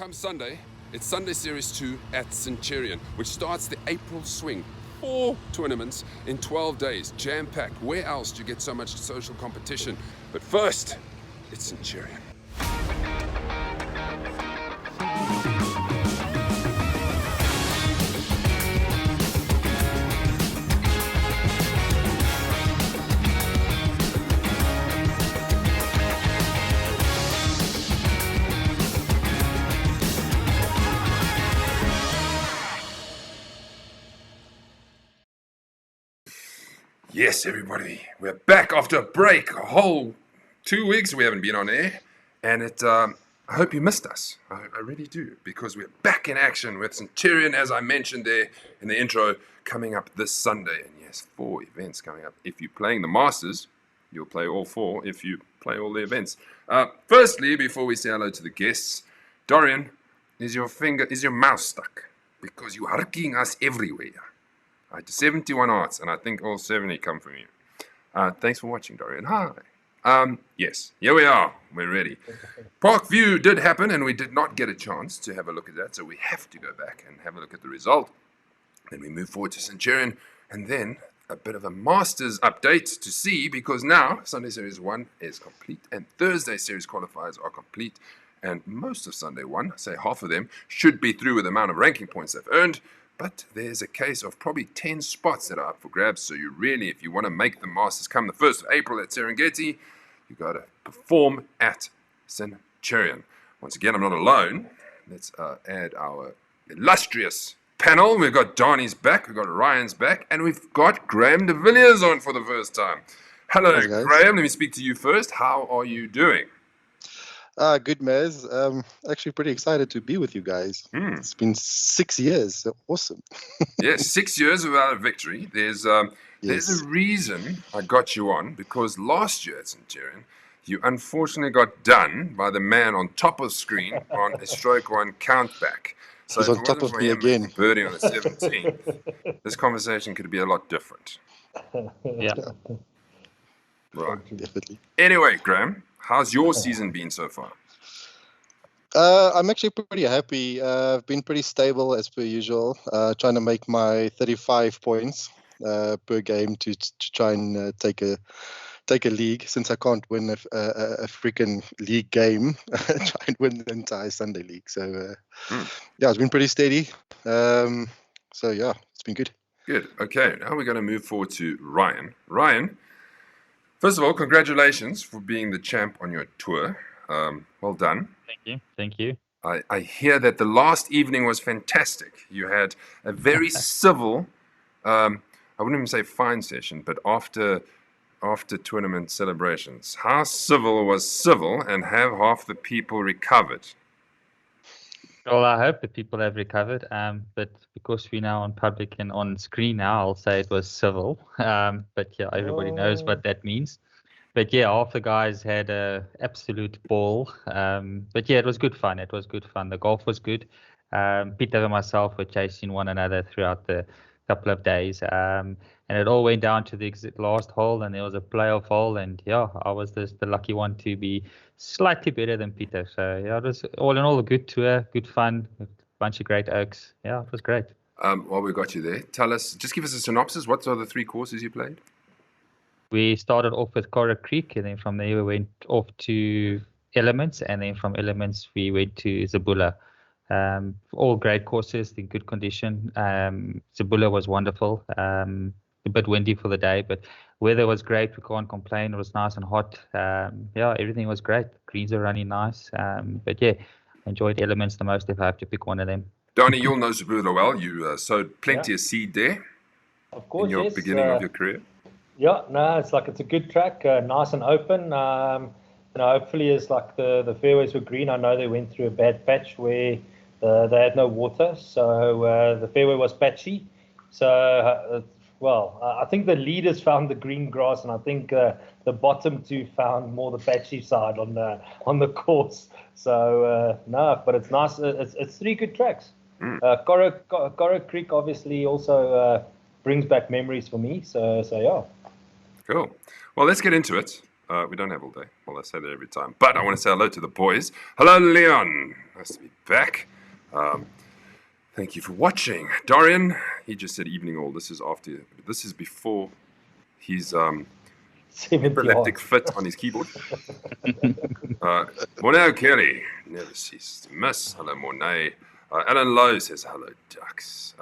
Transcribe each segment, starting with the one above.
Come Sunday, it's Sunday Series 2 at Centurion, which starts the April swing. 4 tournaments in 12 days, jam-packed. Where else do you get so much social competition? But first, it's Centurion. Yes, everybody, we're back after a break. A whole 2 weeks we haven't been on air, and I hope you missed us. I really do, because we're back in action with Centurion, as I mentioned there in the intro, coming up this Sunday. And yes, 4 events coming up. If you're playing the Masters, you'll play all 4 if you play all the events. Firstly, before we say hello to the guests, Dorian, is your mouse stuck? Because you're hurking us everywhere. I had 71 arts, and I think all 70 come from you. Thanks for watching, Dorian. Hi. Yes, here we are. We're ready. Parkview did happen, and we did not get a chance to have a look at that, so we have to go back and have a look at the result. Then we move forward to Centurion, and then a bit of a Masters update to see, because now Sunday Series 1 is complete, and Thursday Series qualifiers are complete, and most of Sunday 1, say half of them, should be through with the amount of ranking points they've earned. But there's a case of probably 10 spots that are up for grabs. So you really, if you want to make the Masters come the 1st of April at Serengeti, you got to perform at Centurion. Once again, I'm not alone. Let's add our illustrious panel. We've got Donnie's back, we've got Ryan's back, and we've got Graham de Villiers on for the first time. Hello, Graham. Let me speak to you first. How are you doing? Good, Mez. Actually pretty excited to be with you guys. It's been 6 years. So awesome. Yes, 6 years without a victory. There's a reason I got you on, because last year at Centurion, you unfortunately got done by the man on top of screen on a stroke 1 countback. So he's on top of me again. Birdie on the 17th. This conversation could be a lot different. Yeah. Right. Definitely. Anyway, Graham, how's your season been so far? I'm actually pretty happy. I've been pretty stable as per usual, trying to make my 35 points per game to try and take a league, since I can't win a freaking league game. Try and win the entire Sunday league. So yeah, it's been pretty steady. So yeah, it's been good. Good. Okay, now we're going to move forward to Ryan. Ryan, first of all, congratulations for being the champ on your tour. Well done. Thank you. I hear that the last evening was fantastic. You had a very civil, I wouldn't even say fine session, but after tournament celebrations. How civil was civil, and have half the people recovered? Well, I hope the people have recovered, but because we're now on public and on screen now, I'll say it was civil. But yeah, everybody knows what that means. But yeah, half the guys had an absolute ball. But yeah, it was good fun. The golf was good. Peter and myself were chasing one another throughout the couple of days. And it all went down to the last hole, and there was a playoff hole. And yeah, I was the lucky one to be slightly better than Peter. So yeah, it was all in all a good tour, good fun, a bunch of great oaks. Yeah, it was great. While we got you there, just give us a synopsis. What are the 3 courses you played? We started off with Coral Creek, and then from there we went off to Elements, and then from Elements we went to Zabula. All great courses in good condition. Zabula was wonderful. A bit windy for the day, but weather was great. We can't complain. It was nice and hot. Yeah, everything was great. Greens are running nice. But yeah, enjoyed Elements the most if I have to pick one of them. Donnie, you'll know Zabula well. You sowed plenty of seed there. Of course, in your beginning of your career. Yeah, no, it's a good track, nice and open. Hopefully, it's like the fairways were green. I know they went through a bad patch where they had no water, so the fairway was patchy. So, I think the leaders found the green grass, and I think the bottom 2 found more the patchy side on the course. So no, but it's nice. It's 3 good tracks. Coral Creek obviously also brings back memories for me. So yeah. Cool. Well, let's get into it. We don't have all day. Well, I say that every time. But I want to say hello to the boys. Hello, Leon. Nice to be back. Thank you for watching. Dorian, he just said evening all. This is before his epileptic fit on his keyboard. Mornay Kelly, never cease to miss. Hello, Mornay. Alan Lowe says hello, Ducks.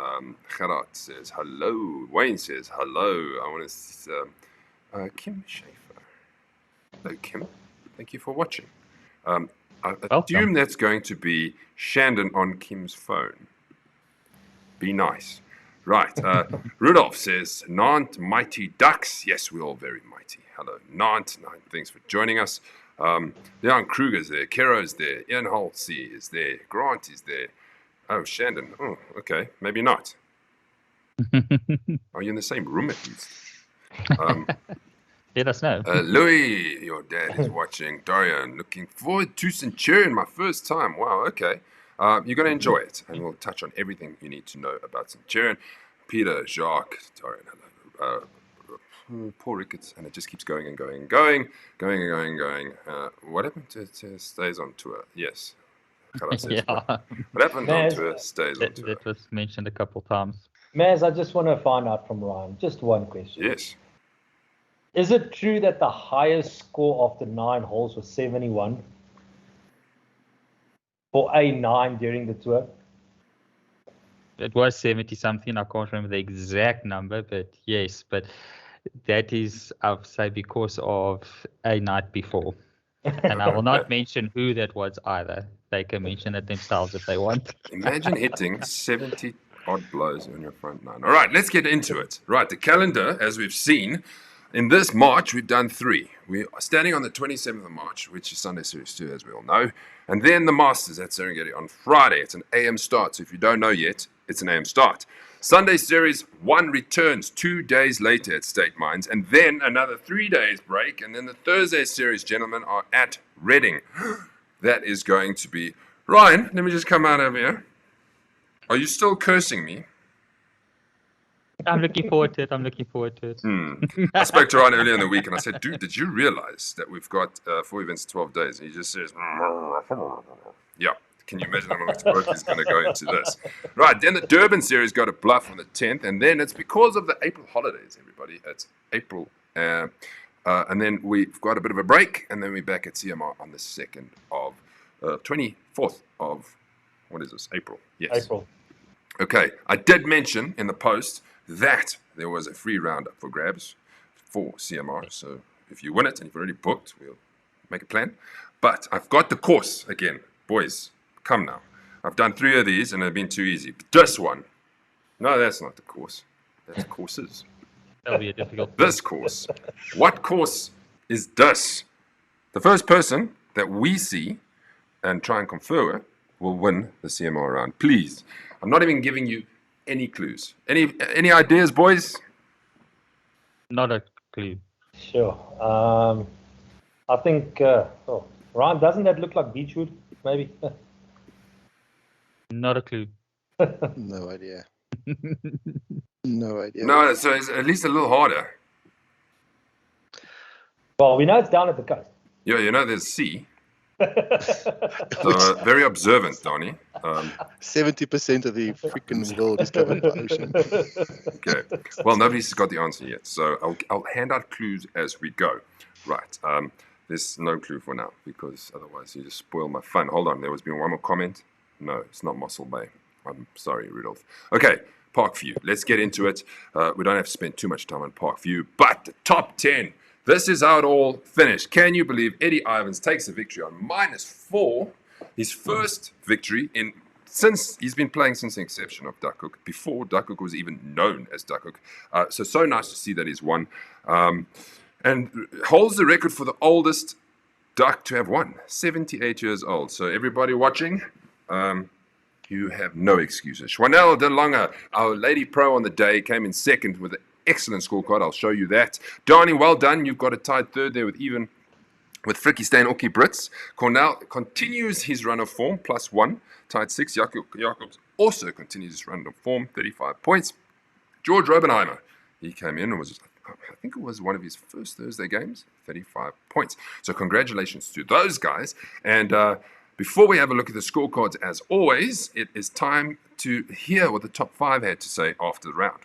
Gerard says hello. Wayne says hello. I want to Kim Schaefer. Hello, Kim. Thank you for watching. I assume that's going to be Shandon on Kim's phone. Be nice. Right. Rudolph says, Nant, mighty Ducks. Yes, we're all very mighty. Hello, Nant. Thanks for joining us. Leon Kruger's there. Kero's there. Ian Holtzy is there. Grant is there. Oh, Shandon. Oh, okay. Maybe not. Are you in the same room at least? Let us know. Louis, your dad is watching. Dorian, looking forward to Centurion, my first time. Wow, okay. You're going to enjoy it, and we'll touch on everything you need to know about Centurion. Peter, Jacques, Dorian, hello. Poor Ricketts, and it just keeps going and going and going. What happened to stays on tour? Yes. Yeah. What happened on tour stays on tour. That was mentioned a couple times. Maz, I just want to find out from Ryan, just one question. Yes. Is it true that the highest score after 9 holes was 71 for A9 during the tour? It was 70-something. I can't remember the exact number, but yes. But that is, I'll say, because of a night before. And I will not mention who that was either. They can mention it themselves if they want. Imagine hitting 70 odd blows on your front nine. All right, let's get into it. Right, the calendar, as we've seen, in this March, we've done 3. We are standing on the 27th of March, which is Sunday Series 2, as we all know. And then the Masters at Serengeti on Friday. It's an AM start, so if you don't know yet, it's an AM start. Sunday Series 1 returns 2 days later at State Mines, and then another 3 days break, and then the Thursday Series gentlemen are at Reading. That is going to be... Ryan, let me just come out of here. Are you still cursing me? I'm looking forward to it. I spoke to Ryan earlier in the week, and I said, dude, did you realize that we've got 4 events in 12 days? And he just says, yeah. Can you imagine how much work he's going to go into this? Right, then the Durban Series go to Bluff on the 10th, and then it's because of the April holidays, everybody. It's April. And then we've got a bit of a break, and then we're back at CMR on the 2nd of 24th of, what is this, April? Yes. April. Okay, I did mention in the post that there was a free round up for grabs for CMR. So if you win it and you've already booked, we'll make a plan. But I've got the course again. Boys, come now. I've done 3 of these and they've been too easy. But this one, no, that's not the course. That's courses. That'll be a difficult This course. What course is this? The first person that we see and try and confer with will win the CMR round. Please. I'm not even giving you any clues. Any ideas, boys? Not a clue. Sure. I think, Ryan, doesn't that look like Beechwood, maybe? Not a clue. No idea. No idea. No, so it's at least a little harder. Well, we know it's down at the coast. Yeah, you know there's sea. So very observant, Donnie. 70% of the freaking world is covered by ocean. Okay. Well, nobody's got the answer yet, so I'll hand out clues as we go. Right. There's no clue for now because otherwise you just spoil my fun. Hold on. There was been one more comment. No, it's not Mossel Bay. I'm sorry, Rudolph. Okay. Parkview. Let's get into it. We don't have to spend too much time on Parkview, but the top 10. This is how it all finished. Can you believe Eddie Ivans takes the victory on -4? His first victory since he's been playing since the inception of Duckhook, before Duckhook was even known as Duckhook. So nice to see that he's won. And holds the record for the oldest duck to have won, 78 years old. So everybody watching, you have no excuses. Schwanel de Lange, our lady pro on the day, came in second with an excellent scorecard. I'll show you that. Darnie, well done. You've got a tied third there with Frikkie Steyn, Oki Brits. Cornell continues his run of form, +1, tied 6. Jacobs also continues his run of form, 35 points. George Robenheimer, he came in and was I think it was one of his first Thursday games, 35 points. So congratulations to those guys. And before we have a look at the scorecards, as always, it is time to hear what the top 5 had to say after the round.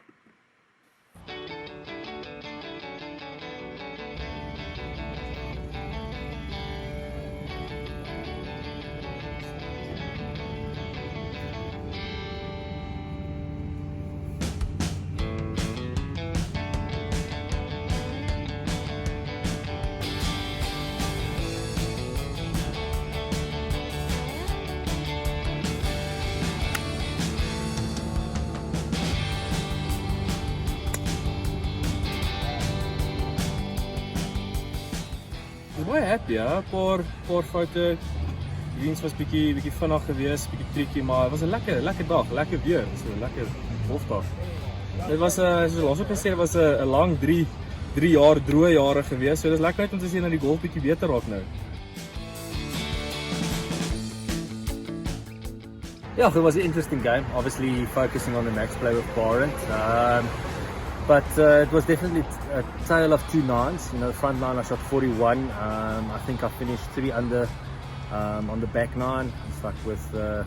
Ek is baie happy, ja. Paar foute. Die diens was bietjie vinnig geweest, bietjie tricky, maar het was 'n lekker dag, lekker weer, so 'n lekker hofdag. Dit was soos ons ook gesê, dit was 'n lang 3 jaar droë jare geweest. So dit is lekker net om te sien dat die golf bietjie beter raak nou. Yeah, it was an interesting game. Obviously focusing on the match play with Barent. But it was definitely a tale of 2 nines. You know, the front nine I shot 41. I think I finished 3 under on the back nine. It's like with, I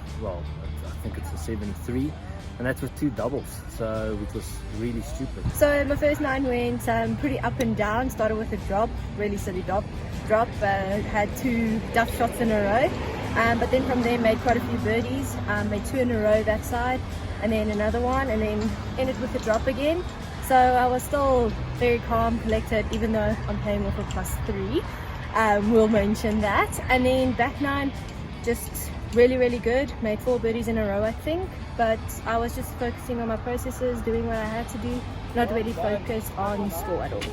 think it's a 73. And that's with 2 doubles, so which was really stupid. So my first 9 went pretty up and down. Started with a drop, really silly drop. Had 2 duff shots in a row. But then from there made quite a few birdies. Made 2 in a row that side, and then another one, and then ended with a drop again. So I was still very calm, collected, even though I'm playing with a +3. We'll mention that. And then back 9, just really good. Made 4 birdies in a row, I think. But I was just focusing on my processes, doing what I had to do, not really focused on score at all.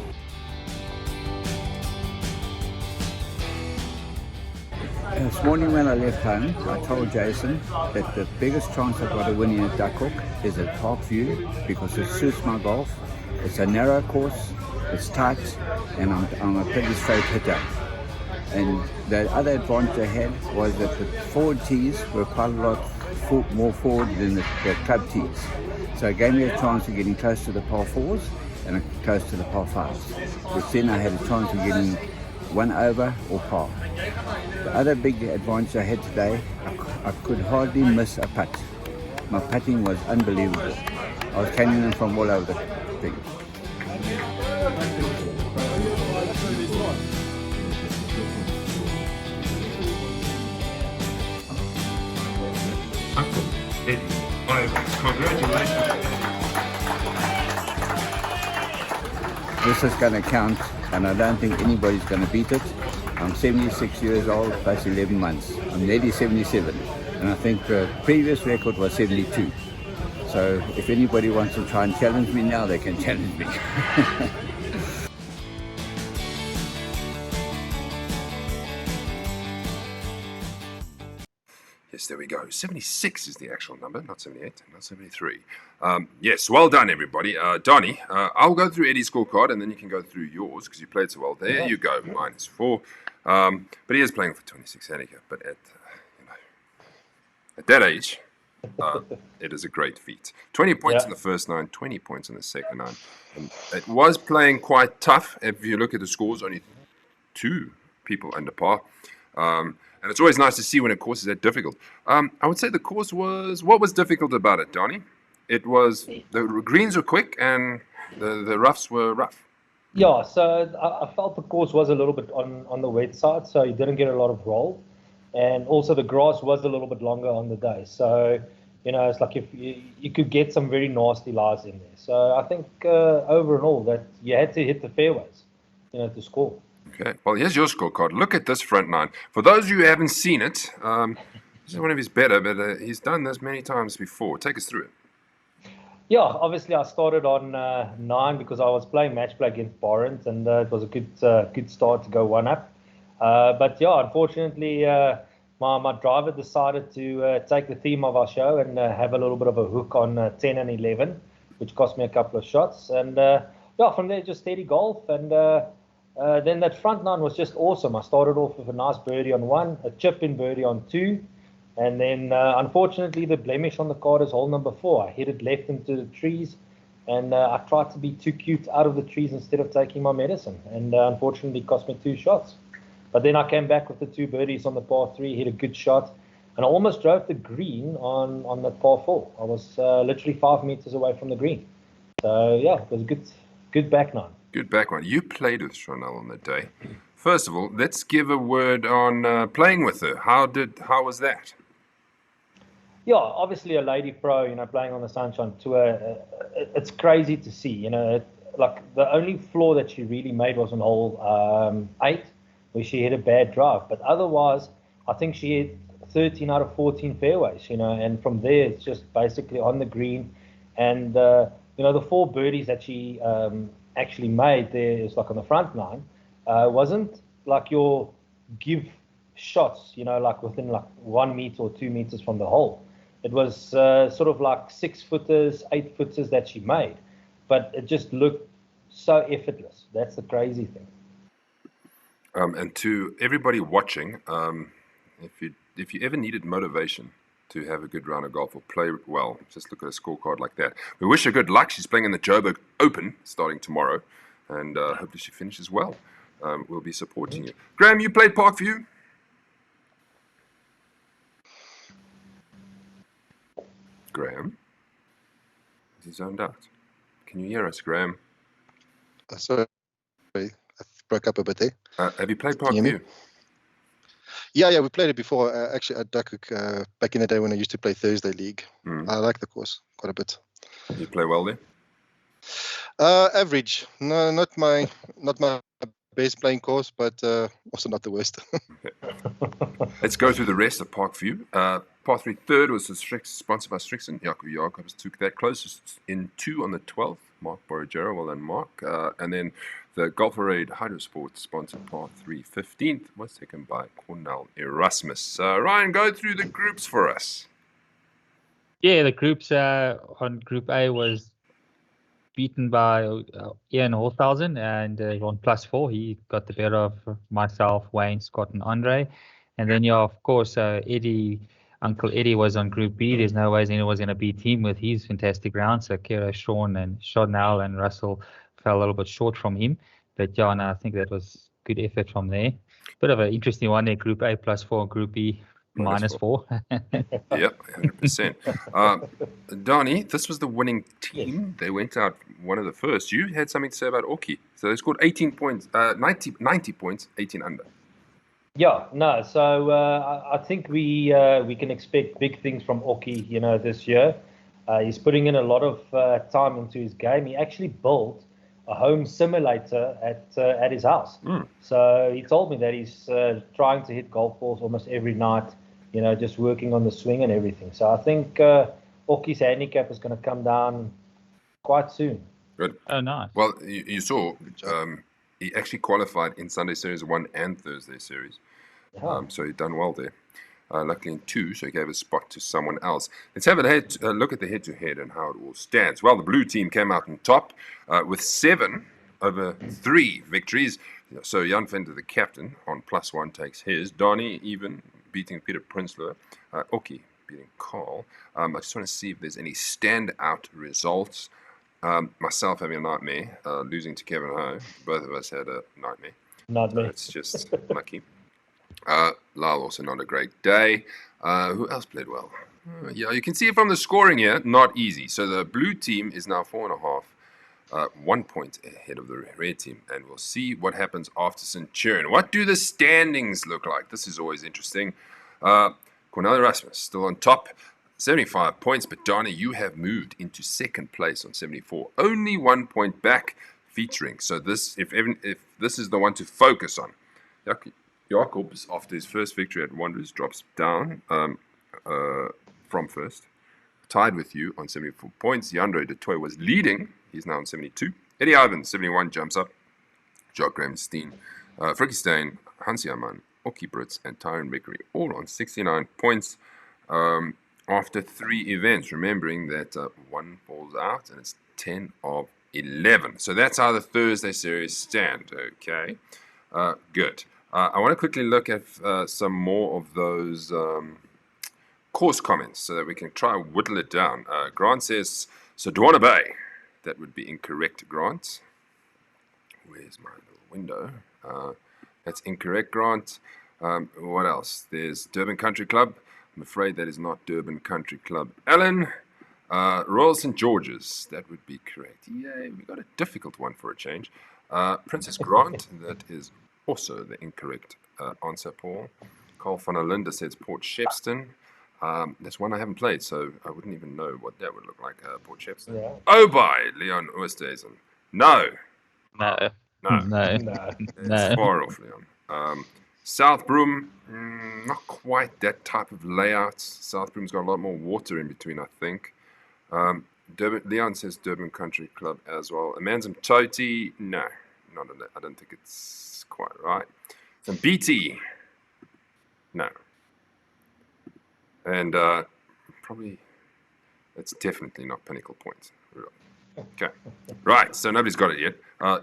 This morning when I left home, I told Jason that the biggest chance I've got of winning at Duckhook is at Parkview because it suits my golf. It's a narrow course, it's tight, and I'm a pretty straight hitter. And the other advantage I had was that the forward tees were quite a lot more forward than the club tees. So it gave me a chance of getting close to the par 4s and close to the par 5s, which then I had a chance of getting 1 over or par. The other big advantage I had today, I could hardly miss a putt. My putting was unbelievable. I was catching them from all over the thing. Uncle Eddie, congratulations. This is going to count, and I don't think anybody's going to beat it. I'm 76 years old plus 11 months. I'm nearly 77, and I think the previous record was 72. So if anybody wants to try and challenge me now, they can challenge me. Yes, there we go. 76 is the actual number, not 78, not 73. Yes, well done, everybody. Donnie, I'll go through Eddie's scorecard, and then you can go through yours, because you played so well. There you go, -4. But he is playing for 26 handicap. But at that age, it is a great feat. 20 points in the first 9, 20 points in the second 9. And it was playing quite tough. If you look at the scores, only 2 people under par. And it's always nice to see when a course is that difficult. I would say the course was... What was difficult about it, Donnie? It was... The greens were quick and the roughs were rough. Yeah, so I felt the course was a little bit on the wet side, so you didn't get a lot of roll. And also the grass was a little bit longer on the day. So, it's like if you could get some very nasty lies in there. So I think overall that you had to hit the fairways, to score. Okay, well, here's your scorecard. Look at this front 9. For those of you who haven't seen it, this is one of his better, but he's done this many times before. Take us through it. Yeah, obviously I started on 9 because I was playing match play against Barent, and it was a good start to go 1 up. But yeah, unfortunately, my driver decided to take the theme of our show and have a little bit of a hook on 10 and 11, which cost me a couple of shots. And from there, just steady golf. And then that front 9 was just awesome. I started off with a nice birdie on 1, a chip in birdie on 2. And then, unfortunately, the blemish on the card is hole number 4. I hit it left into the trees, And I tried to be too cute out of the trees instead of taking my medicine. And unfortunately, it cost me 2 shots. But then I came back with the 2 birdies on the par 3, hit a good shot. And I almost drove the green on that par 4. I was literally 5 meters away from the green. So, yeah, it was a good back nine. Good back one. You played with Chanel on that day. First of all, let's give a word on playing with her. How was that? Yeah, obviously a lady pro, playing on the Sunshine Tour. It's crazy to see, like the only flaw that she really made was on hole 8, where she hit a bad drive. But otherwise, I think she hit 13 out of 14 fairways, and from there it's just basically on the green. And, the 4 birdies that she actually made there is like on the front line, wasn't like your give shots, like within like 1 meter or 2 meters from the hole. It was sort of like 6-footers, 8-footers that she made, but it just looked so effortless. That's the crazy thing. And to everybody watching, if you ever needed motivation to have a good round of golf or play well, just look at a scorecard like that. We wish her good luck. She's playing in the Joburg Open starting tomorrow, and hopefully she finishes well. We'll be supporting you. Graham, you played Parkview? Graham? Is he zoned out? Can you hear us, Graham? Sorry, I broke up a bit there. Have you played Can you hear Parkview? me? Yeah, we played it before, actually at Duckhook, back in the day when I used to play Thursday League. I like the course quite a bit. You play well there? Average. No, not my best playing course, but also not the worst. Let's go through the rest of Parkview. Par 3 third was sponsored by Strixon. Jaco Jacobs took that closest in 2 on the 12th. Mark Borragero, well done, Mark. And then the Golferade Hydrosport sponsored Par 3 15th was taken by Cornell Erasmus. Ryan, go through the groups for us. Yeah, the groups on Group A was beaten by Ian Holthausen and on +4. He got the better of myself, Wayne, Scott, and Andre. And then, of course, Uncle Eddie was on Group B. There's no ways anyone was going to beat him with his fantastic round. So Kero, Sean, and Chanel and Russell fell a little bit short from him. But yeah, no, I think that was good effort from there. Bit of an interesting one there, Group A +4, Group B -4. Yep, 100%. Donnie, this was the winning team. Yes. They went out one of the first. You had something to say about Orkey. So they scored 18 points, 90 points, 18 under. Yeah, no. So I think we can expect big things from Orkey, this year. He's putting in a lot of time into his game. He actually built a home simulator at his house. So he told me that he's trying to hit golf balls almost every night, just working on the swing and everything. So I think Orkey's handicap is going to come down quite soon. Good. Oh, nice. Well, you saw he actually qualified in Sunday Series 1 and Thursday Series. Yeah. So he'd done well there. Luckily in 2, so he gave a spot to someone else. Let's have a look at the head-to-head and how it all stands. Well, the blue team came out on top with 7 over 3 victories. So Jan Venter, the captain, on +1 takes his. Donnie even beating Peter Prinsloo. Orkey beating Carl. I just want to see if there's any standout results. Myself having a nightmare, losing to Kevin Ho. Both of us had a nightmare. Not me. It's just lucky. Lyle also not a great day. Who else played well? Yeah, you can see it from the scoring here. Not easy. So the blue team is now 4.5, 1 point ahead of the red team. And we'll see what happens after Centurion. What do the standings look like? This is always interesting. Cornel Erasmus still on top, 75 points. But Donnie, you have moved into second place on 74. Only 1 point back featuring. So this, if this is the one to focus on. Jacobs, after his first victory at Wanderers, drops down from first. Tied with you on 74 points. Jandre de Toy was leading. He's now on 72. Eddie Ivan, 71, jumps up. Jock Graham Steen, Frikkie Steyn, Hansi Aman, Orkey Brits, and Tyrone Vickery, all on 69 points after 3 events. Remembering that 1 falls out, and it's 10 of 11. So that's how the Thursday series stand. Okay, good. I want to quickly look at some more of those course comments so that we can try and whittle it down. Grant says, so Duana Bay, that would be incorrect, Grant. Where's my little window? That's incorrect, Grant. What else? There's Durban Country Club. I'm afraid that is not Durban Country Club. Alan, Royal St. George's. That would be correct. Yay, we got a difficult one for a change. Princess Grant. That is also the incorrect answer, Paul. Carl van der Linde says Port Shepstone. That's one I haven't played, so I wouldn't even know what that would look like, Port Shepstone. Yeah. Obi, Leon Oosthuizen. No. No. No. No. No. It's far off, Leon. South Broom, not quite that type of layout. South Broom's got a lot more water in between, I think. Leon says Durban Country Club as well. Amanzim Toti, no. I don't think it's quite right. Some BT, no. And probably, it's definitely not Pinnacle Point. Okay, right, so nobody's got it yet.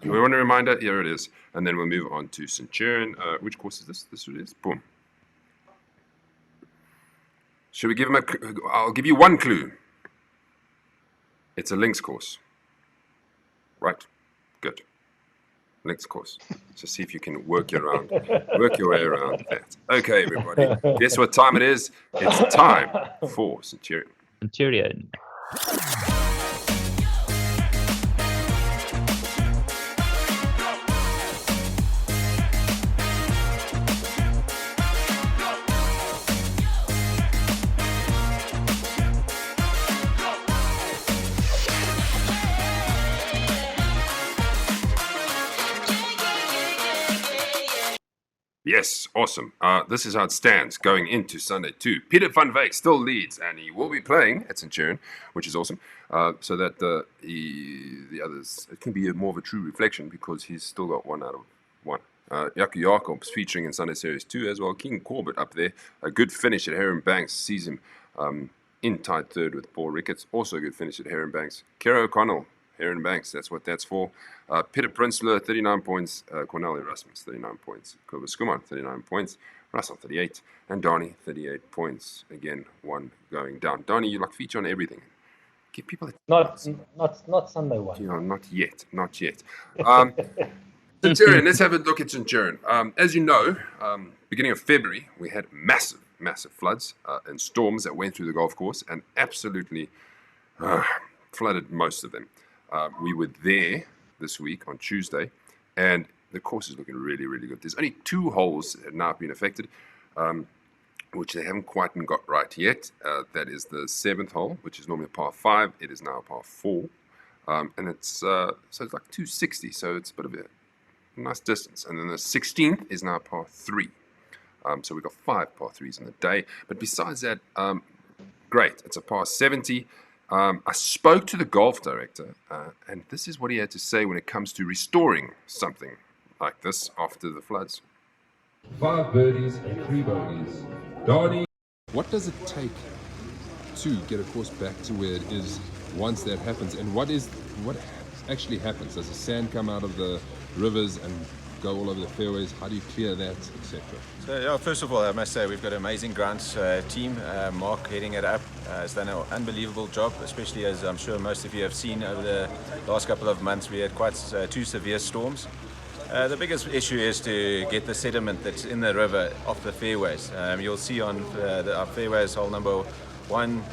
We want a reminder, here it is. And then we'll move on to Centurion. Which course is this? This it is, boom. Should we give him I'll give you one clue. It's a links course. Right, good. Links course. So see if you can work your way around that. Okay, everybody, guess what time it is? It's time for Centurion. Centurion. Yes, awesome. This is how it stands going into Sunday 2. Peter van Wyk still leads, and he will be playing at Centurion, which is awesome. So that the others, it can be more of a true reflection because he's still got 1 out of 1. Jaco Jacobs featuring in Sunday Series 2 as well. King Corbett up there. A good finish at Heron Banks sees him in tied third with Paul Ricketts. Also a good finish at Heron Banks. Kara O'Connell. Heron Banks, that's what that's for. Peter Prinsloo, 39 points. Cornel Erasmus, 39 points. Kobus Skuman, 39 points. Russell, 38. And Donnie, 38 points. Again, 1 going down. Donnie, you like feature on everything. Give people a Not Sunday one. you know, not yet. Centurion, let's have a look at Centurion. As you know, beginning of February, we had massive floods and storms that went through the golf course and absolutely flooded most of them. We were there this week on Tuesday, and the course is looking really, really good. There's only 2 holes that have now been affected, which they haven't quite got right yet. That is the 7th hole, which is normally a par 5. It is now a par 4, and it's so it's like 260. So it's a bit of a nice distance. And then the 16th is now a par 3. So we've got 5 par 3s in the day. But besides that, great. It's a par 70. I spoke to the golf director, and this is what he had to say when it comes to restoring something like this after the floods. 5 birdies and 3 bogeys. Donnie. What does it take to get a course back to where it is once that happens? And what actually happens? Does the sand come out of the rivers and go all over the fairways? How do you clear that, etc.? So, yeah, first of all, I must say we've got an amazing grounds team. Mark heading it up has done an unbelievable job, especially as I'm sure most of you have seen over the last couple of months. We had quite 2 severe storms. The biggest issue is to get the sediment that's in the river off the fairways. You'll see on our fairways, hole number 1,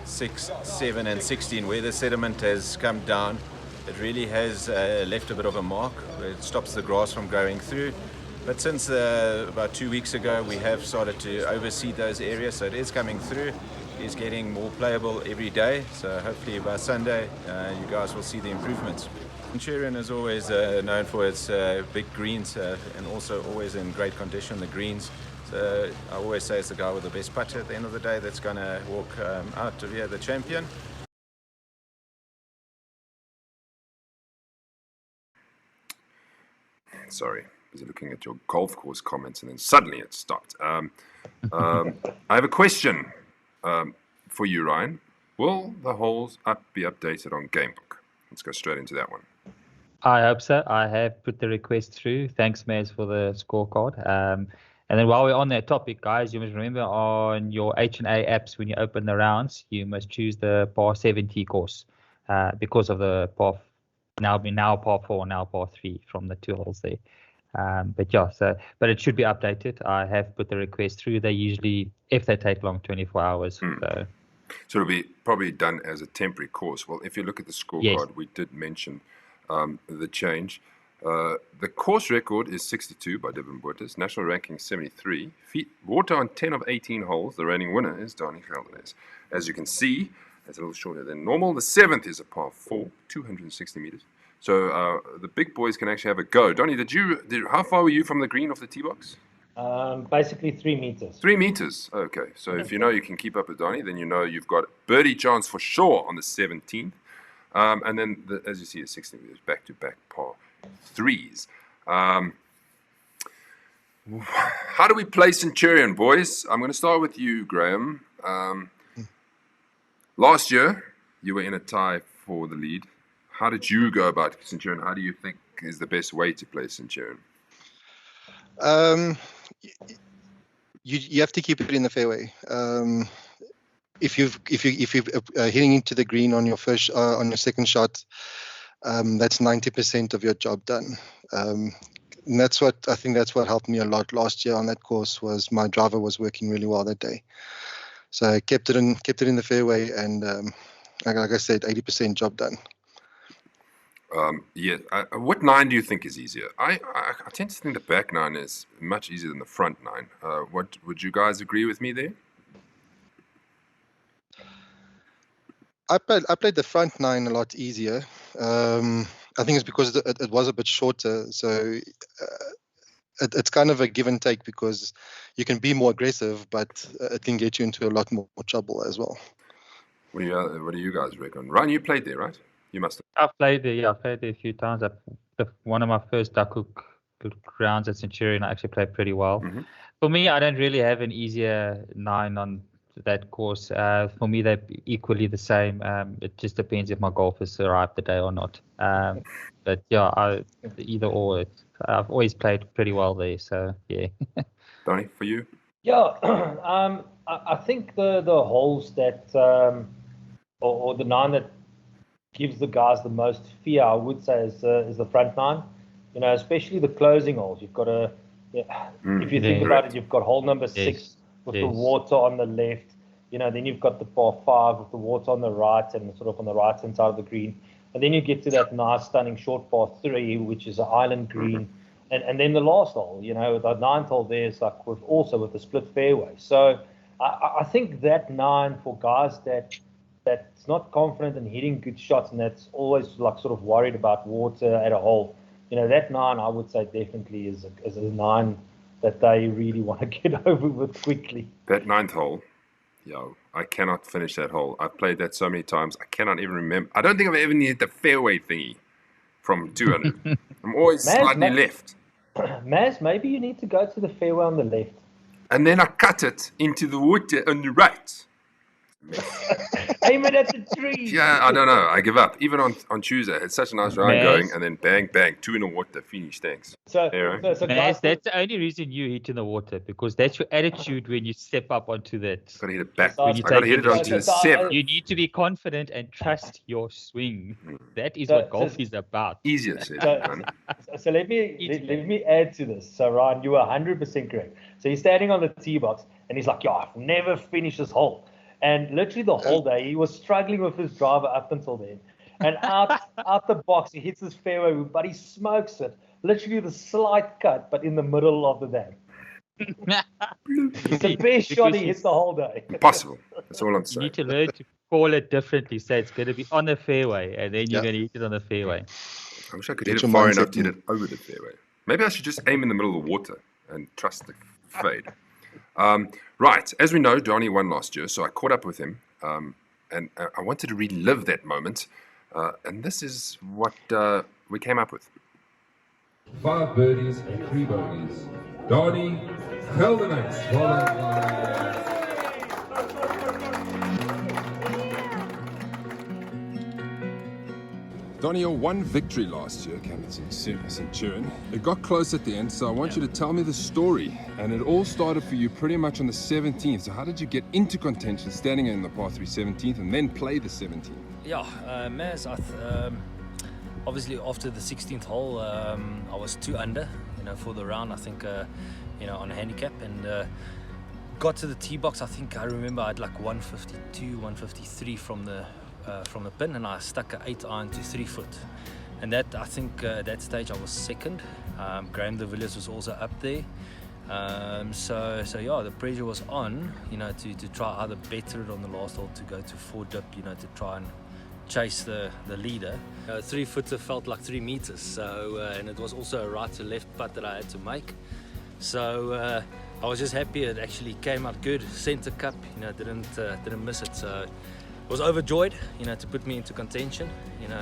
6, 7 and 16, where the sediment has come down. It really has left a bit of a mark. It stops the grass from growing through. But since about 2 weeks ago, we have started to overseed those areas, so it is coming through. It is getting more playable every day, so hopefully by Sunday you guys will see the improvements. Centurion is always known for its big greens and also always in great condition, the greens. So I always say it's the guy with the best putter at the end of the day that's going to walk out of here the champion. Sorry, I was looking at your golf course comments and then suddenly it stopped. I have a question for you, Ryan. Will the holes be updated on Gamebook? Let's go straight into that one. I hope so. I have put the request through. Thanks, Maz, for the scorecard. And then while we're on that topic, guys, you must remember on your H&A apps, when you open the rounds, you must choose the par 70 course. because of the par par 4, now par 3 from the 2 holes there. But it should be updated. I have put the request through. They usually, if they take long, 24 hours. So it'll be probably done as a temporary course. Well, if you look at the scorecard, we did mention the change. The course record is 62 by Devin Buertes. National ranking 73. Water on 10 of 18 holes. The reigning winner is Donnie Gelderhuys. As you can see, it's a little shorter than normal. The 7th is a par 4, 260 meters. So the big boys can actually have a go. Donnie, how far were you from the green off the tee box? Basically 3 meters. 3 meters. Okay. So if you know you can keep up with Donnie, then you know you've got birdie chance for sure on the 17th. And then, as you see, the 16th meters back-to-back par 3s. How do we play Centurion, boys? I'm going to start with you, Graham. Last year, you were in a tie for the lead. How did you go about Centurion? How do you think is the best way to play Centurion? You have to keep it in the fairway. If you're hitting into the green on your second shot, that's 90% of your job done. And that's what helped me a lot last year on that course. Was my driver was working really well that day, so I kept it in the fairway, and like I said, 80% job done. What 9 do you think is easier? I tend to think the back 9 is much easier than the front 9. What would you guys agree with me there? I played the front 9 a lot easier. I think it's because it was a bit shorter, so it's kind of a give and take, because you can be more aggressive, but it can get you into a lot more trouble as well. What do you guys reckon? Ryan, you played there, right? You must have. I've played there. Yeah, I've played there a few times. One of my first Duckhook rounds at Centurion, I actually played pretty well. Mm-hmm. For me, I don't really have an easier 9 on that course. For me, they're equally the same. It just depends if my golf has arrived the day or not. But yeah, either or. I've always played pretty well there. So yeah. Donnie, for you? Yeah, I think the holes that or the 9 that gives the guys the most fear, I would say, is the front 9. You know, especially the closing holes. You've got to, if you think about it, you've got hole number 6 with the water on the left. You know, then you've got the par 5 with the water on the right and sort of on the right hand side of the green. And then you get to that nice, stunning short par 3, which is an island green. And then the last hole, you know, the 9th hole there is like with the split fairway. So I think that 9 for guys that's not confident in hitting good shots and that's always like sort of worried about water at a hole, you know, that 9 I would say definitely is a 9 that they really want to get over with quickly. That 9th hole, I cannot finish that hole. I've played that so many times, I cannot even remember. I don't think I've ever hit the fairway thingy from 200. I'm always slightly left. Maz, maybe you need to go to the fairway on the left. And then I cut it into the water on the right. Aim it at the tree. Yeah, I don't know. I give up. Even on Tuesday, I had such a nice round going, and then bang, bang, 2 in the water, finish, thanks. So that's the only reason you hit in the water, because that's your attitude when you step up onto that. Got to hit it back. I got to hit it onto the 7. You need to be confident and trust your swing. That is what golf is about. Easier said. So let me add to this. So Ryan, you are 100% correct. So he's standing on the tee box, and he's like, I've never finished this hole. And literally the whole day, he was struggling with his driver up until then. And out the box, he hits his fairway, but he smokes it. Literally the slight cut, but in the middle of the dam. It's the best shot he hits the whole day. Impossible. That's all I'm saying. You need to learn to call it differently. Say it's going to be on the fairway, and then you're going to hit it on the fairway. I wish I could hit it far enough to hit it over the fairway. Maybe I should just aim in the middle of the water and trust the fade. Right, as we know, Donnie won last year, so I caught up with him, and I wanted to relive that moment, and this is what we came up with. 5 birdies and 3 bogeys. Donnie Gelderhuys. Well done. Donnie, your 1 victory last year came at Centurion. It got close at the end, so I want you to tell me the story. And it all started for you pretty much on the 17th. So how did you get into contention, standing in the par 3 17th, and then play the 17th? Maz, obviously after the 16th hole, I was 2 under, for the round, I think, on a handicap, and got to the tee box. I remember I had like 152, 153 from the pin, and I stuck an 8 iron to 3 foot. And that, I think, at that stage I was second. Graham de Villiers was also up there. So the pressure was on, to try either better it on the last hole to go to 4 dip, to try and chase the leader. 3 footer felt like 3 meters. So and it was also a right to left putt that I had to make. So I was just happy it actually came out good. Center cup, didn't miss it. So I was overjoyed, to put me into contention.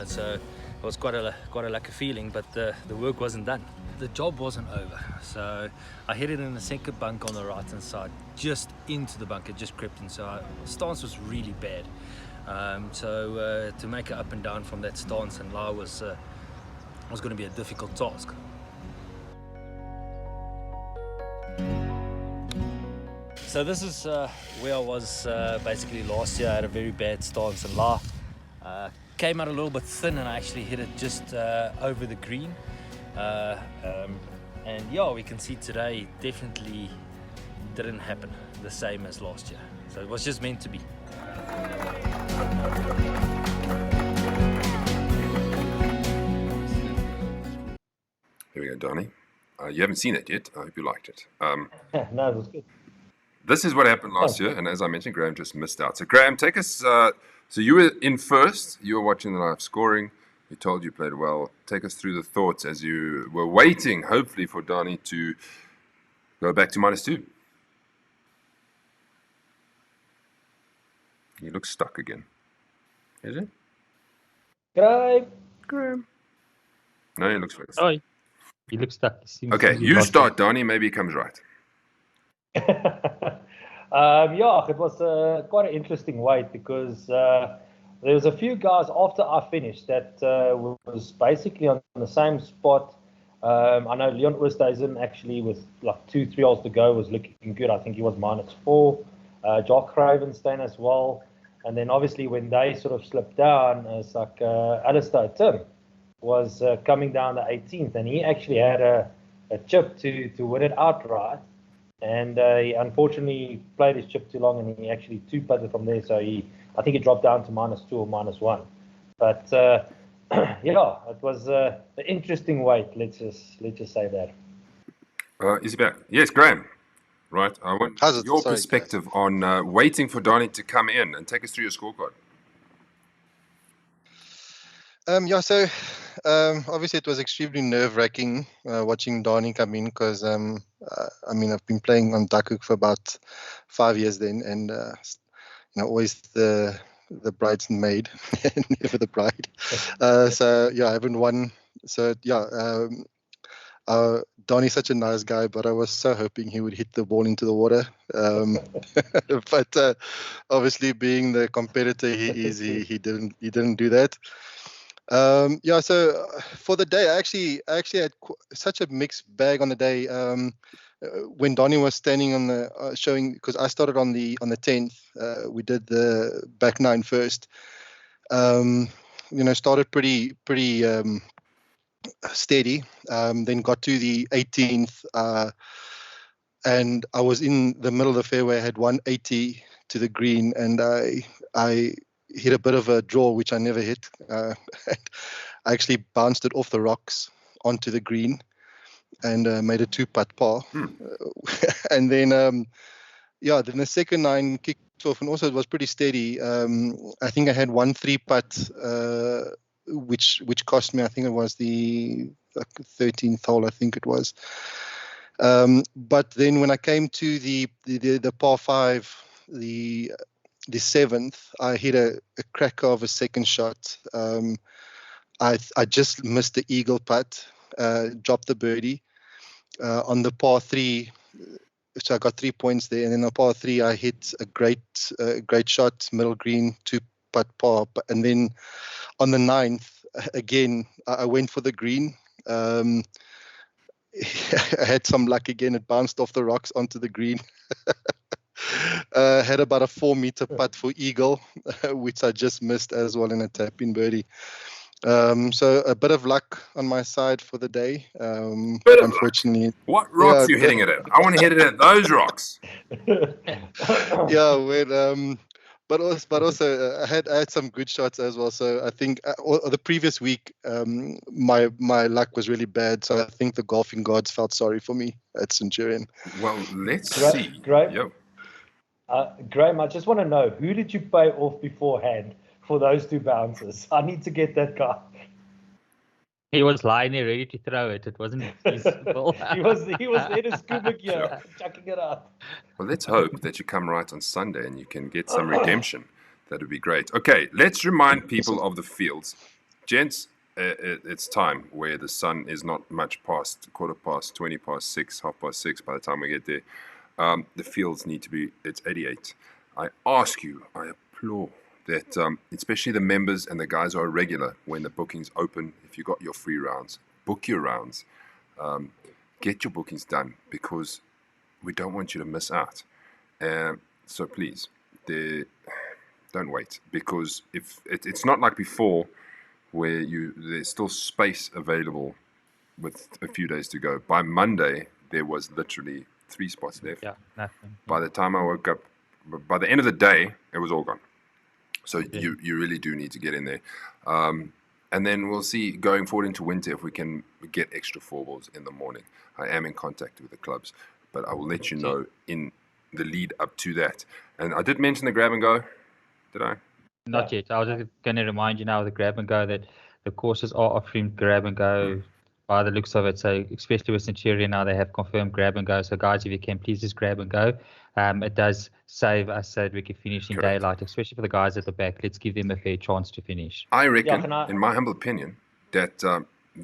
So it was quite a lucky feeling, but the work wasn't done. The job wasn't over. So I hit it in the second bunk on the right hand side, just into the bunker, just crept in. So stance was really bad. So to make it up and down from that stance and lie was going to be a difficult task. So this is where I was basically last year. I had a very bad stance and lie. Came out a little bit thin, and I actually hit it just over the green. And we can see today it definitely didn't happen the same as last year. So it was just meant to be. Here we go, Donnie. You haven't seen it yet. I hope you liked it. No, it was good. This is what happened last year, and as I mentioned, Graham just missed out. So Graham, take us. So you were in first. You were watching the live scoring. You told you played well. Take us through the thoughts as you were waiting, hopefully, for Donnie to go back to -2. He looks stuck again. Is it? Graham. No, he looks fixed. Oh, he looks stuck. Okay, you start, Donnie. Maybe he comes right. It was quite an interesting wait because there was a few guys after I finished that was basically on the same spot. I know Leon Oosthuizen actually with like 2-3 holes to go was looking good. I think he was -4. Jock Ravenstein as well. And then obviously when they sort of slipped down, it's like Alistair Tim was coming down the 18th, and he actually had a chip to win it outright. And he unfortunately played his chip too long, and he actually 2-putted from there. So I think he dropped down to -2 or -1. But it was an interesting wait. Let's just say that. Is he back? Yes, Graham. Right. I want your perspective on waiting for Donnie to come in, and take us through your scorecard. So obviously it was extremely nerve-wracking watching Donnie come in because I've been playing on Duckhook for about 5 years then, and always the bridesmaid, never the bride. I haven't won. So Donnie's such a nice guy, but I was so hoping he would hit the ball into the water. But obviously, being the competitor he is, he didn't do that. So for the day, I actually had such a mixed bag on the day. When Donnie was standing on the showing, because I started on the 10th, we did the back 9 first. Started pretty steady. Then got to the 18th, and I was in the middle of the fairway. I had 180 to the green, and I hit a bit of a draw, which I never hit. I actually bounced it off the rocks onto the green and made a 2-putt par. And then, then the second 9 kicked off, and also it was pretty steady. I think I had 1 3-putt, which cost me, I think it was the 13th hole, I think it was. But then when I came to the par 5, the 7th, I hit a cracker of a second shot. I just missed the eagle putt, dropped the birdie. On the par 3, so I got 3 points there. And then on par 3, I hit a great shot, middle green, 2-putt par. And then on the 9th, again, I went for the green. I had some luck again. It bounced off the rocks onto the green. Had about a 4-meter putt for eagle, which I just missed as well in a tap-in birdie. So a bit of luck on my side for the day. Bit of Unfortunately, luck. What rocks are you hitting it at? I want to hit it at those rocks. yeah. But also I had some good shots as well. So I think the previous week my luck was really bad. So I think the golfing gods felt sorry for me at Centurion. Well, let's Great, see. great. Yep. Graham, I just want to know, who did you pay off beforehand for those 2 bounces? I need to get that guy. He was lying there ready to throw it. It wasn't feasible. he was there to scuba gear, chucking it up. Well, let's hope that you come right on Sunday and you can get some redemption. That would be great. Okay, let's remind people of the fields. Gents, it's time where the sun is not much past 6:15, 6:30 by the time we get there. The fields need to be, it's 88. I ask you, I implore that, especially the members and the guys who are regular, when the bookings open, if you got your free rounds, book your rounds. Get your bookings done, because we don't want you to miss out. So please, don't wait, because if it's not like before, where there's still space available with a few days to go. By Monday, there was literally 3 spots left. Yeah, nothing. By the time I woke up, by the end of the day, it was all gone. So you really do need to get in there. And then we'll see going forward into winter if we can get extra 4 balls in the morning. I am in contact with the clubs, but I will let you know in the lead up to that. And I did mention the grab and go, did I? Not yet. I was just going to remind you now of the grab and go that the courses are offering grab and go by the looks of it. So especially with Centurion now, they have confirmed grab and go. So guys, if you can, please just grab and go. It does save us so that we can finish in daylight, especially for the guys at the back. Let's give them a fair chance to finish. I reckon, in my humble opinion, that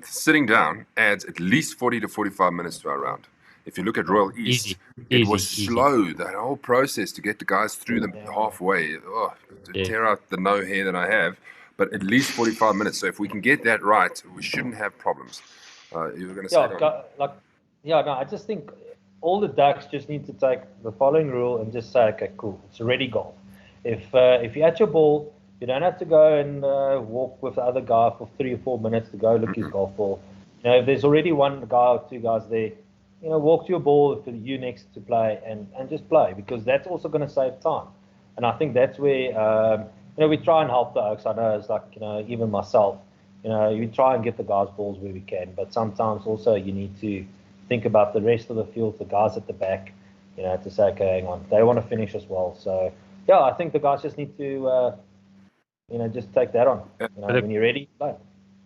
sitting down adds at least 40 to 45 minutes to our round. If you look at Royal East, it was slow, that whole process to get the guys through them halfway. Tear out the no hair that I have, but at least 45 minutes. So if we can get that right, we shouldn't have problems. You were going to say I just think all the Ducks just need to take the following rule and just say, okay, cool, it's ready golf. If you're at your ball, you don't have to go and walk with the other guy for 3 or 4 minutes to go look his golf ball. You know, if there's already 1 guy or 2 guys there, you know, walk to your ball for you next to play and just play, because that's also going to save time. And I think that's where, we try and help the Oaks. I know it's like, even myself, you try and get the guys' balls where we can, but sometimes also you need to think about the rest of the field, the guys at the back, to say, okay, hang on, they want to finish as well. So, yeah, I think the guys just need to, just take that on. When you're ready, play.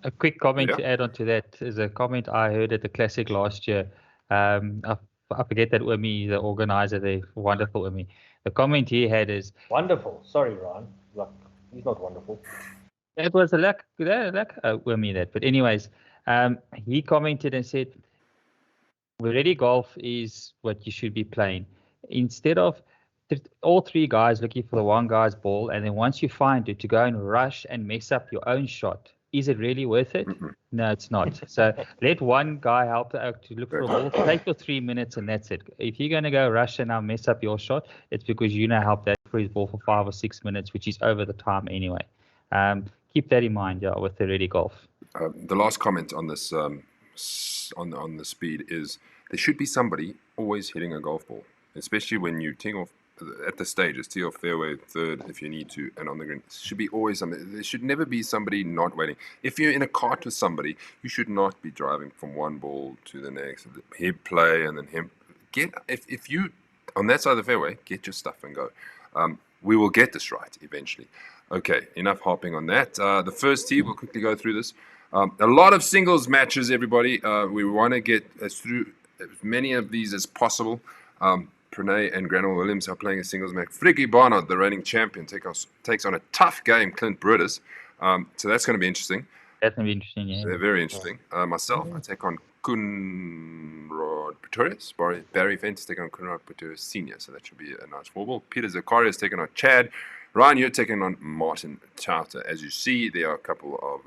A quick comment to add on to that is a comment I heard at the Classic last year. I forget that Umi, the organizer, the wonderful Umi. The comment he had is wonderful. Sorry, Ryan. Like, he's not wonderful. It was a lack Umi that. But anyways, he commented and said, ready golf is what you should be playing. Instead of all 3 guys looking for the 1 guy's ball, and then once you find it, to go and rush and mess up your own shot. Is it really worth it? No, it's not. So let 1 guy help the Oak to look for a ball. Take your 3 minutes and that's it. If you're going to go rush and now mess up your shot, it's because you now helped that for his ball for 5 or 6 minutes, which is over the time anyway. Keep that in mind, with the ready golf. The last comment on this, on the speed, is there should be somebody always hitting a golf ball, especially when you ting off at the stages, tee off fairway, third if you need to, and on the green. Should be always something. There should never be somebody not waiting. If you're in a cart with somebody, you should not be driving from one ball to the next. Him play and then him get. If you on that side of the fairway, get your stuff and go. We will get this right eventually. Okay, enough harping on that. The first tee, we'll quickly go through this. A lot of singles matches, everybody. We want to get through as many of these as possible. Pranay and Granville Williams are playing a singles match. Friggy Barnard, the reigning champion, takes on a tough game, Clint Brutus. So that's going to be interesting. That's going to be interesting, yeah. They're very interesting. Myself, I take on Kunrad Pretorius. Barry Fence taking on Kunrad Pretorius Senior. So that should be a nice 4-ball. Peter Zacharias taking on Chad. Ryan, you're taking on Martin Chowter. As you see, there are a couple of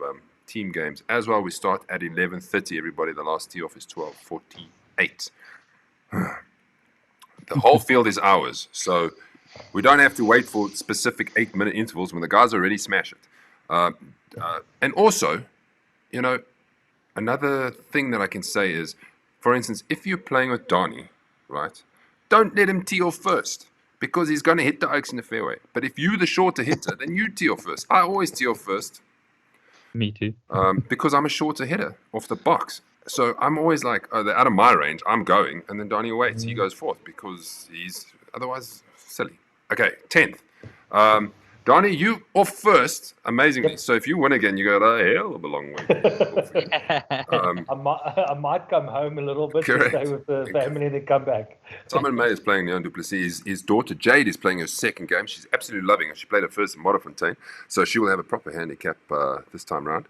team games as well. We start at 11:30, everybody. The last tee off is 12:48. The whole field is ours. So we don't have to wait for specific 8-minute intervals when the guys already smash it. And also, you know, another thing that I can say is, for instance, if you're playing with Donnie, right, don't let him tee off first because he's going to hit the oaks in the fairway. But if you're the shorter hitter, then you tee off first. I always tee off first. Me too. Because I'm a shorter hitter off the box. So I'm always like, oh, they're out of my range. I'm going. And then Donnie waits. He goes fourth because he's otherwise silly. Okay, 10th. Donnie, you off first, amazingly. Yep. So if you win again, you go a hell of a long way. I might come home a little bit to stay with the family and then come back. Simon May is playing Leon Duplessis. His daughter Jade is playing her second game. She's absolutely loving it. She played her first in Modderfontein, so she will have a proper handicap this time round.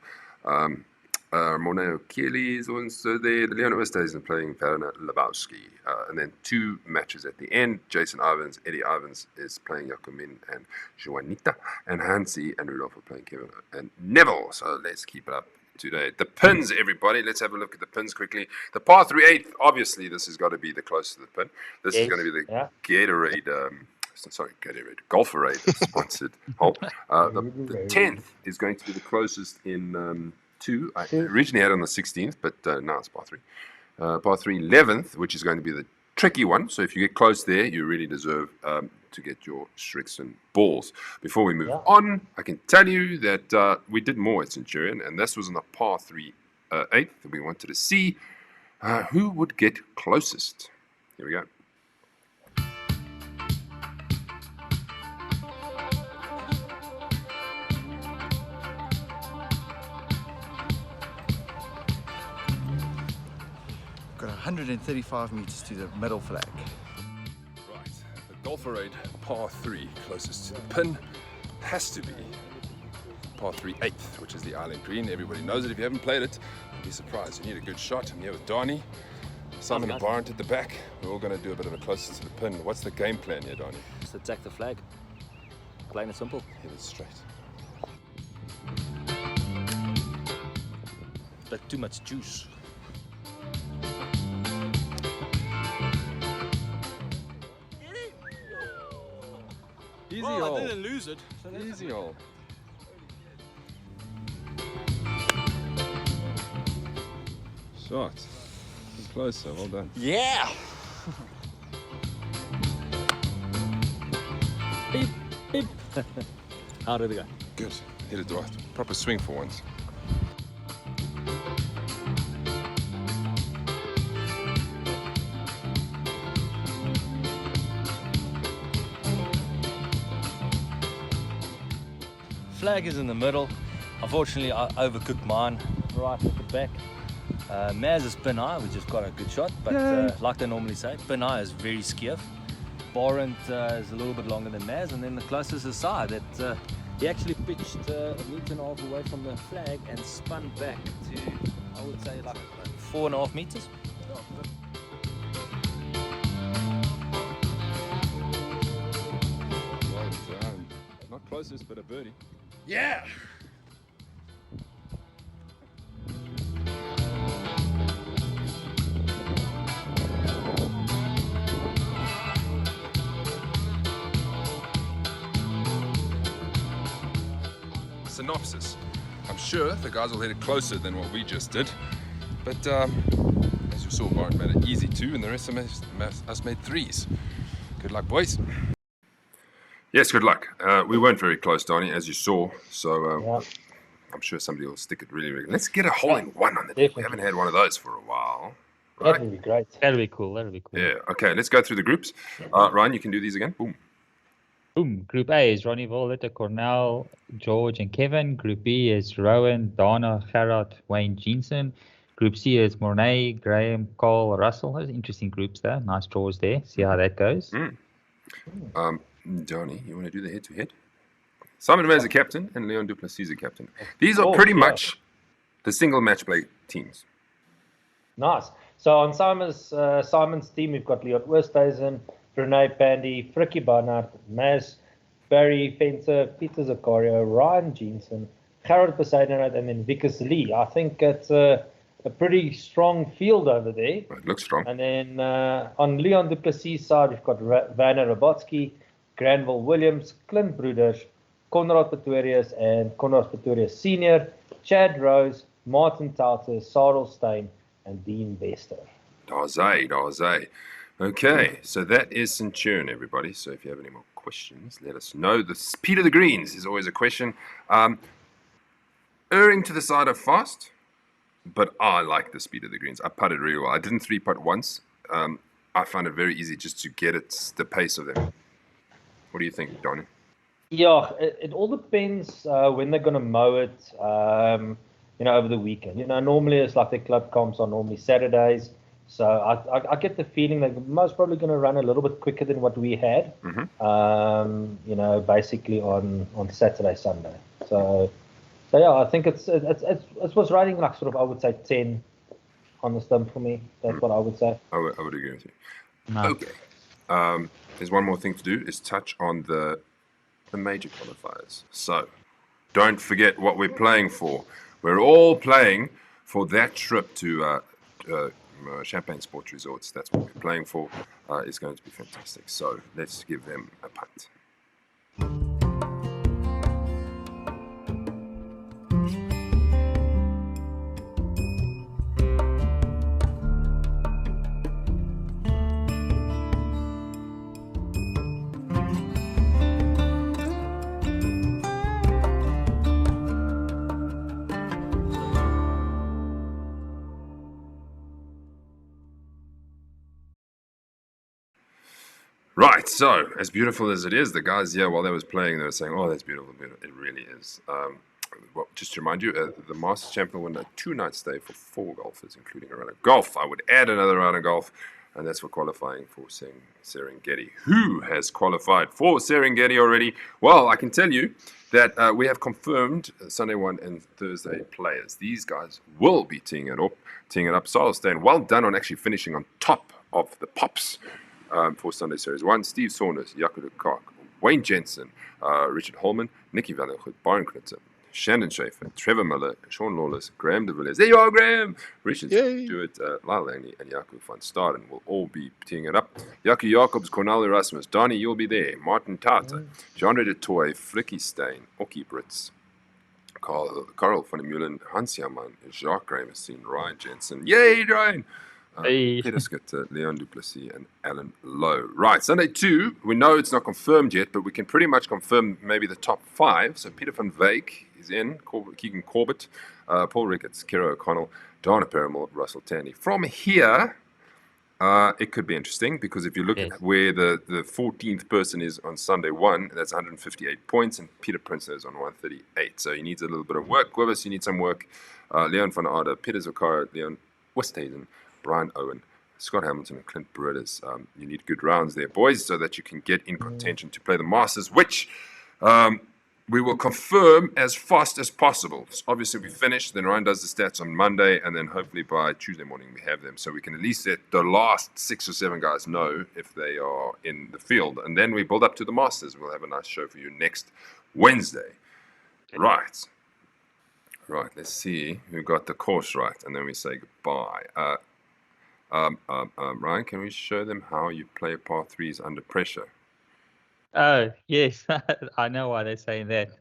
Morneo Keely is also there. Leon Oosthuizen playing Werner Lebowski. And then 2 matches at the end. Jason Ivans, Eddie Ivans is playing Jacomin and Juanita. And Hansi and Rudolph are playing Kevin and Neville. So let's keep it up today. The pins, everybody. Let's have a look at the pins quickly. The par 3 8th, obviously, this has got to be the closest to the pin. This is going to be the Gatorade. Gatorade Golferade sponsored hole. The 10th is going to be the closest in 2. I originally had it on the 16th, but now it's par 3. Par 3 11th, which is going to be the tricky one. So if you get close there, you really deserve to get your Strixon balls. Before we move on, I can tell you that we did more at Centurion, and this was on the par 3 8th. We wanted to see who would get closest. Here we go. Got 135 meters to the middle flag. Right, the Golferade par 3 closest to the pin has to be par 3 8th, which is the island green. Everybody knows it. If you haven't played it, you'll be surprised. You need a good shot. I'm here with Donnie, Simon and Barrett at the back. We're all going to do a bit of a closest to the pin. What's the game plan here, Donnie? Just attack the flag. Plain and simple. Hit it straight. But too much juice. Easy hole. I didn't lose it. So easy hole. Shot. Closer. Well done. Yeah. Beep, beep. How did it go? Good. Hit it right. Proper swing for once. Flag is in the middle. Unfortunately, I overcooked mine right at the back. Maz is pin eye, which has got a good shot, but like they normally say, pin eye is very skiff. Barrent is a little bit longer than Maz, and then the closest is side that he actually pitched 1.5 meters away from the flag and spun back to, I would say, like 4.5 meters. Well done. Not closest, but a birdie. Yeah. Synopsis. I'm sure the guys will hit it closer than what we just did, but as you saw, Barrett made it easy 2, and the rest of us made 3s. Good luck, boys. Yes, good luck. We weren't very close, Donnie, as you saw, so I'm sure somebody will stick it really, really. Let's get a hole in one on the deck. We haven't had one of those for a while. Right? That would be great. That'll be cool. That'll be cool. Yeah, okay, let's go through the groups. Ryan, you can do these again. Boom. Boom. Group A is Ronnie Voletta, Cornell, George, and Kevin. Group B is Rowan, Donna, Gerard, Wayne, Jensen. Group C is Mornay, Graham, Cole, Russell. Those are interesting groups there. Nice draws there. See how that goes. Donnie, you want to do the head-to-head? Simon May is the captain and Leon Duplessis is the captain. These are pretty much the single match play teams. Nice. So on Simon's team, we've got Leon Oosthuizen, Renee Pandy, Frikkie Barnard, Maz, Barry Fencer, Peter Zakario, Ryan Jensen, Gerard Poseidenhout, and then Vickers Lee. I think it's a pretty strong field over there. It looks strong. And then on Leon du Plessis' side, we've got Werner Robotsky, Granville Williams, Clint Broeders, Conrad Pretorius and Conrad Pretorius Sr., Chad Rose, Martin Tauter, Sarel Stein, and Dean Bester. Darzay. Okay, so that is Centurion, everybody. So if you have any more questions, let us know. The speed of the greens is always a question. Erring to the side of fast, but I like the speed of the greens. I putted really well. I didn't 3-putt once. I found it very easy just to get the pace of them. What do you think, Donnie? Yeah, it all depends when they're going to mow it, over the weekend. Normally it's like the club comps are normally Saturdays. So I get the feeling they're most probably going to run a little bit quicker than what we had, basically on Saturday, Sunday. So yeah, I think it was riding like sort of, I would say 10 on the stump for me. That's what I would say. I would agree with you. No. Okay. There's one more thing to do is touch on the major qualifiers. So don't forget what we're playing for. We're all playing for that trip to Champagne Sports Resorts. That's what we're playing for. It's going to be fantastic. So let's give them a punt. Right, so as beautiful as it is, the guys here, while they was playing, they were saying, "Oh, that's beautiful, beautiful." It really is. Well, just to remind you, the Masters Champion won a 2-night stay for 4 golfers, including a round of golf. I would add another round of golf, and that's for qualifying for Serengeti. Who has qualified for Serengeti already? Well, I can tell you that we have confirmed Sunday 1 and Thursday players. These guys will be teeing it up. Sarel Stein, well done on actually finishing on top of the pops. For Sunday Series 1, Steve Saunders, Jaco de Kock, Wayne Jensen, Richard Holman, Nicky van der Goed, Byron Knitter, Shannon Schaefer, Trevor Miller, Sean Lawless, Graham de Villiers. There you are, Graham! Richard Stewart, Lyle Langley, and Jaco van Staden will all be teeing it up. Jaco Jacobs, Cornel Erasmus, Donnie, you'll be there. Martin Tata, Jean-Rede Toy, Flicky Stein, Okkie Brits, Karel van der Meulen, Hans Jaman, Jacques Gramerstein, Ryan Jensen. Yay, Ryan! Peter Schutte, Leon du Plessis, and Alan Lowe. Right, Sunday 2, we know it's not confirmed yet, but we can pretty much confirm maybe the top 5. So Peter van Wyk is in, Keegan Corbett, Paul Ricketts, Kira O'Connell, Dana Paramore, Russell Tandy. From here, it could be interesting because if you look at where the 14th person is on Sunday 1, that's 158 points, and Peter Prinsloo is on 138. So he needs a little bit of work. Guivers, you need some work. Leon van Aarde, Peter Zakara, Leon Westhazen, Brian Owen, Scott Hamilton, and Clint Broeders. You need good rounds there, boys, so that you can get in contention to play the Masters, which we will confirm as fast as possible. So obviously, we finish, then Ryan does the stats on Monday, and then hopefully by Tuesday morning we have them, so we can at least let the last 6 or 7 guys know if they are in the field. And then we build up to the Masters. We'll have a nice show for you next Wednesday. Right, let's see who got the course right, and then we say goodbye. Ryan, can we show them how you play par 3s under pressure? Oh, yes. I know why they're saying that.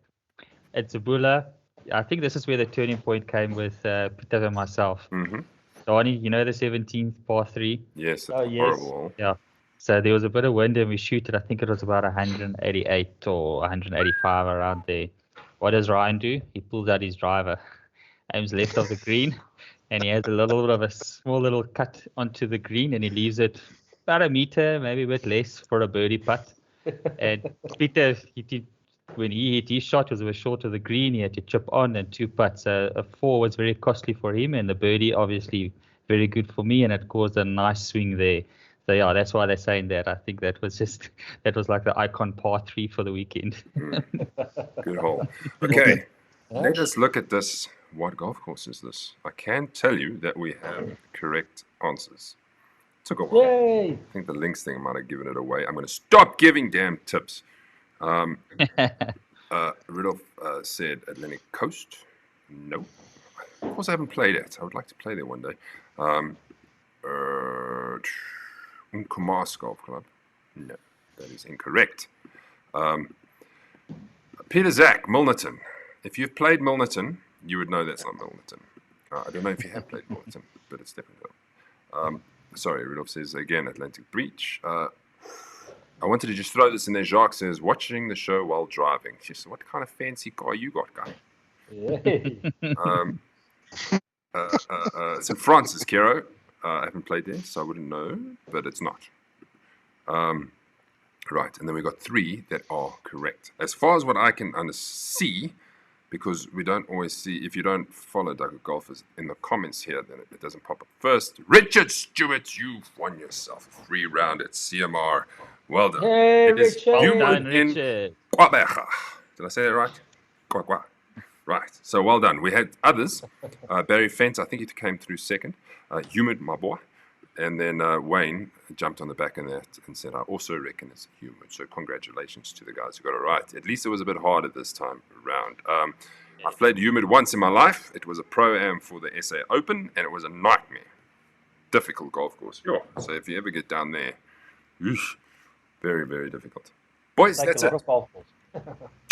It's a bulla. I think this is where the turning point came with Peter and myself. Donnie, you know the 17th par 3? Yes, that's horrible. Yeah. So there was a bit of wind and we shoot it. I think it was about 188 or 185 around there. What does Ryan do? He pulls out his driver, aims left of the green, and he has a little bit of a small little cut onto the green, and he leaves it about a meter, maybe a bit less, for a birdie putt. And Peter, when he hit his shot, was a bit short of the green. He had to chip on and 2 putts. A 4 was very costly for him, and the birdie obviously very good for me, and it caused a nice swing there. So yeah, that's why they're saying that. I think that was like the icon par 3 for the weekend. Good hole. Okay, let us look at this. What golf course is this? I can tell you that we have correct answers. Took a while. Yay! I think the links thing might have given it away. I'm going to stop giving damn tips. Rudolph said Atlantic Coast. No. golf course I haven't played at. I would like to play there one day. Unkumas Golf Club. No, that is incorrect. Peter Zach, Milnerton. If you've played Milnerton, you would know that's not Milnerton. I don't know if you have played Milnerton, but it's definitely not. Sorry, Rudolph says again, Atlantic Breach. I wanted to just throw this in there. Jacques says, watching the show while driving. She says, what kind of fancy car you got, guy? St. Francis, Kero. I haven't played there, so I wouldn't know, but it's not. Right, and then we got 3 that are correct. As far as what I can see, because we don't always see, if you don't follow Duckhook Golfers in the comments here, then it doesn't pop up first. Richard Stewart, you've won yourself a free round at CMR. Well done. Hey, It is Richard. Hubert Well done, in Richard. Kwabecha. Did I say that right? Kwa. Right, so well done. We had others. Barry Fence, I think he came through second. Humid, my boy. And then Wayne jumped on the back of that and said, I also reckon it's humid. So congratulations to the guys who got it right. At least it was a bit harder this time around. I've played humid once in my life. It was a Pro-Am for the SA Open, and it was a nightmare. Difficult golf course. Yeah. So if you ever get down there, very, very difficult. Boys, Like that's a it. lot of golf balls.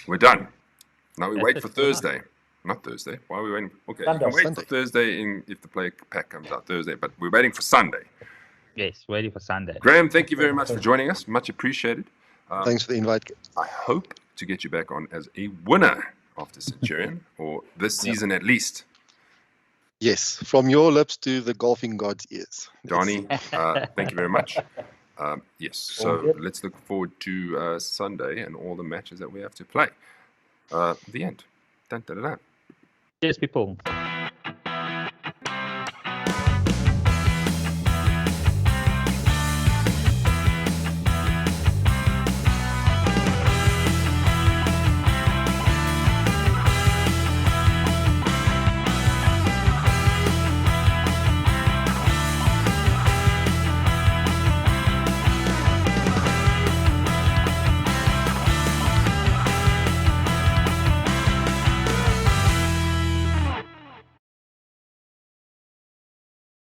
We're done. Now we wait for Thursday. Not Thursday. Why are we waiting? Okay, Sunday. you can wait Sunday. for Thursday if the play pack comes out Thursday, but we're waiting for Sunday. Yes, waiting for Sunday. Graham, thank you very much for joining us. Much appreciated. Thanks for the invite. I hope to get you back on as a winner after Centurion, or this season at least. Yes, from your lips to the golfing god's ears. Donnie, thank you very much. Yes, so good. let's look forward to Sunday and all the matches that we have to play. The end. Dun, dun, dun, dun. Cheers, people.